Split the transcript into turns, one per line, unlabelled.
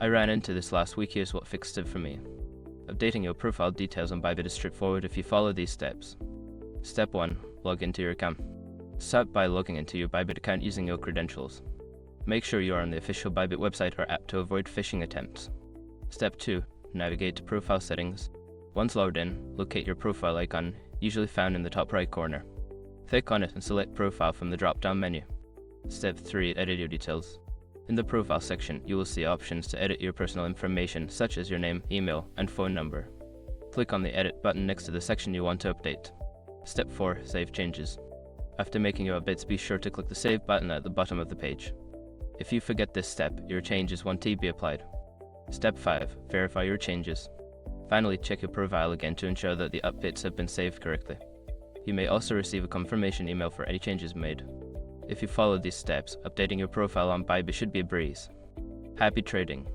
I ran into this last week. Here's what fixed it for me. Updating your profile details on Bybit is straightforward if you follow these steps. Step 1. Log into your account. Start by logging into your Bybit account using your credentials. Make sure you are on the official Bybit website or app to avoid phishing attempts. Step 2. Navigate to Profile Settings. Once logged in, locate your profile icon, usually found in the top right corner. Click on it and select Profile from the drop-down menu. Step 3. Edit your details. In the Profile section, you will see options to edit your personal information such as your name, email, and phone number. Click on the Edit button next to the section you want to update. Step 4. Save changes. After making your updates, be sure to click the Save button at the bottom of the page. If you forget this step, your changes won't be applied. Step 5. Verify your changes. Finally, check your profile again to ensure that the updates have been saved correctly. You may also receive a confirmation email for any changes made. If you follow these steps, updating your profile on Bybit should be a breeze. Happy trading!